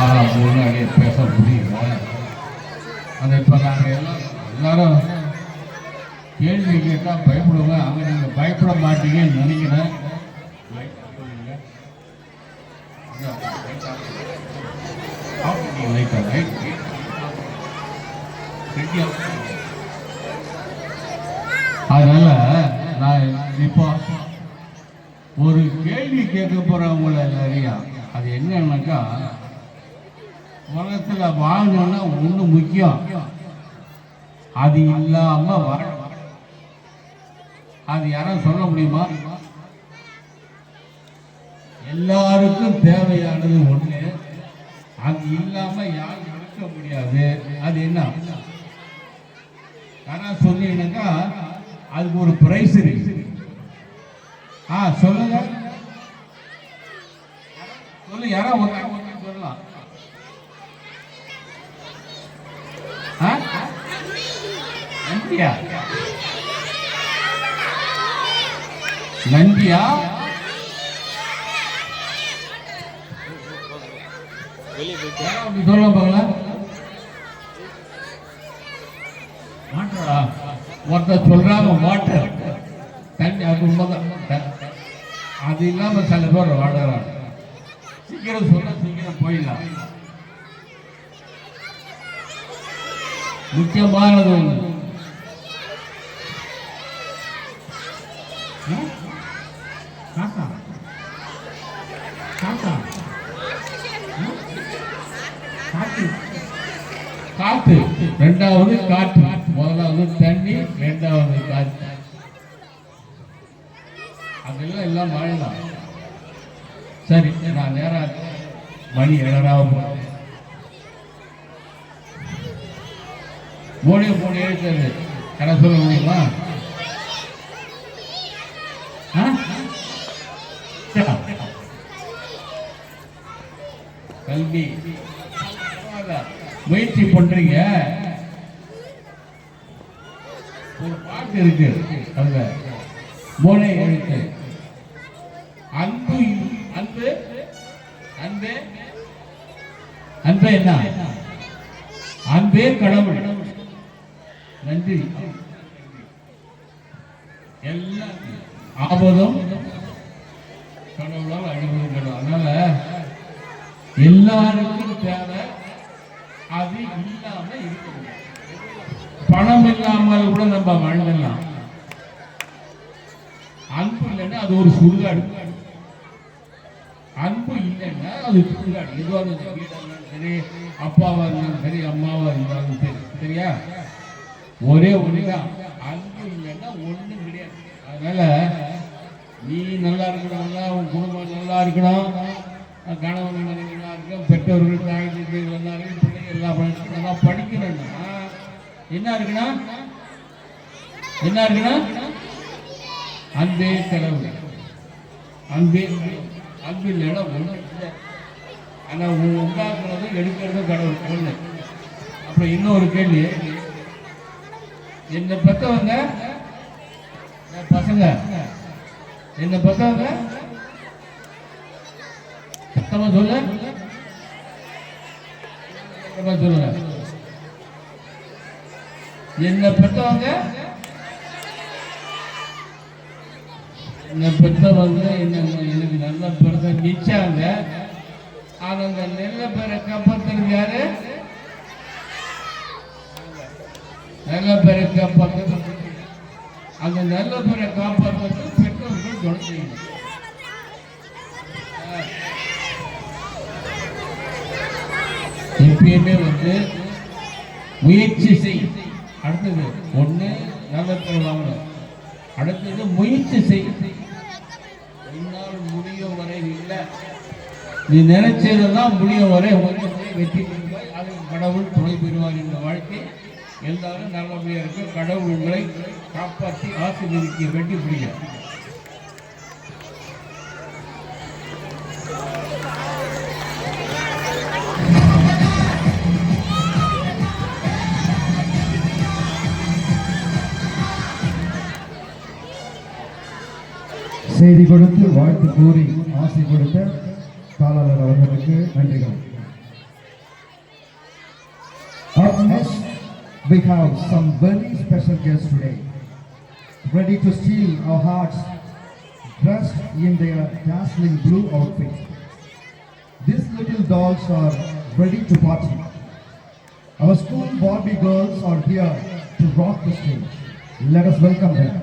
முன்னாடியே பேச முடியல. அதை இப்போ நாங்கள் எல்லாரும் கேள்வி கேட்டால் பயப்படுவாங்க. அவங்க நீங்கள் பயப்பட மாட்டீங்கன்னு நினைக்கிறேன். அதனால நான் இப்போ ஒரு கேள்வி கேட்க போறவங்கள நிறையா. அது என்னன்னாக்கா, உலகத்துல வாழணும்னா ஒண்ணு முக்கியம், அது இல்லாம வாழ. அது யாரும் சொல்ல முடியுமா? எல்லாருக்கும் தேவையானது ஒண்ணு, அது இல்லாம யாரும் இருக்க முடியாது. அது என்ன? யாரா சொன்னீங்கன்னாக்கா அதுக்கு ஒரு பிரைஸ் இருக்கு. சொல்லுங்க சொல்லு. யாரா சொல்லலாம். நன்றியா? நன்றியா? சொல்ல பாக்கலாம். மாட்டா ஒருத்தர் சொல்றாங்க வாட்டர், தண்ணி. அது உண்மைதான். அது இல்லாம சில பேர் வாழறாங்க. சீக்கிரம் சொல்ல, சீக்கிரம் போயிடலாம். முக்கியமானது காக்கா. காக்கா காற்று. காற்று ரெண்டாவது காற்று. முதலாவது தண்ணி, இரண்டாவது காற்று. அதெல்லாம் எல்லாம் வாழலாம். சரி, நான் நேரம் மணி 7:00 போனே இருக்கிறது. கடை சொல்ல முடியுமா? கல்வி முயற்சி பண்றீங்க. ஒரு பாட்டு இருக்கு, அதுல மூளை எழுத்து. அன்பு அன்பு அன்பே அன்பே என்ன? அன்பே கடவுள். நன்றி. எல்லாம் ஆபதம் கடவுளால் அழிவுகளும். அதனால எல்லாருக்கும் தேவை, அது இல்லாம இருக்க முடியாது. பணம் இல்லாமல் கூட நம்ம வாழ்ந்துடலாம். அன்பு இல்லைன்னா அது ஒரு சுடுகாடு. அன்பு இல்லைன்னா அது சுடுகாடு. எதுவாக இருந்தாலும், வீடாக இருந்தாலும் சரி, அப்பாவா இருந்தாலும் சரி, அம்மாவா இருந்தாலும் சரி, சரியா? ஒரே ஒண்ணுதான். அன்பு இல்லைன்னா ஒண்ணும் கிடையாது. அதனால நீ நல்லா இருக்கணும்னா உன் குடும்பம் நல்லா இருக்கணும், கணவன் மனைவி நல்லா இருக்கணும், பெற்றோர்கள் தாய் நல்லா இருக்கணும், பிள்ளைங்க எல்லாம் நல்லா படிக்கணும்னா என்ன இருக்கணும்? என்ன இருக்கணும்? அன்பே கடவுள். அன்பே. அன்பு இல்லைன்னா ஒன்றும் இல்லை. ஆனால் உண்டாக்குறதும் எடுக்கிறதும் கடவுள் ஒன்று. அப்புறம் இன்னொரு கேள்வி, என்னை பெற்றவங்க பசங்க, என்னை பெற்றவங்க சத்தமா சொல்ல சொல்லுங்க. என்னை பெற்றவங்க எனக்கு நல்ல பேரை நிச்சாங்க. ஆனா அந்த நல்ல பேரை காப்பாத்துறது யாரு? நல்ல பேரை காப்பாற்ற, அந்த நல்ல பேரை காப்பாற்றுறது பெற்றோர்கள் துணை செய்யணும். எப்பயுமே முயற்சி செய். அடுத்தது ஒண்ணு நல்ல பேர் வாங்கணும். அடுத்தது முயற்சி செய். என்னால் முடியும் வரை இல்லை, நீ நினைச்சதெல்லாம் முடியும் வரை வெற்றி பெறுவாய். அது கடவுள் துணை பெறுவார். இந்த வாழ்க்கை எல்லாரும் நல்லபடியா இருக்க கடவுள் உங்களை காப்பாற்றி ஆசீர்வதிக்க வேண்டி பிடிக்கும். செய்தி கொடுத்து வாழ்த்து கூறி ஆசை கொடுத்த காலாளர் அவர்களுக்கு நன்றிகள். we have some very special guests today, ready to steal our hearts, dressed in their dazzling blue outfits. These little dolls are ready to party. Our school Barbie girls are here to rock the stage. Let us welcome them.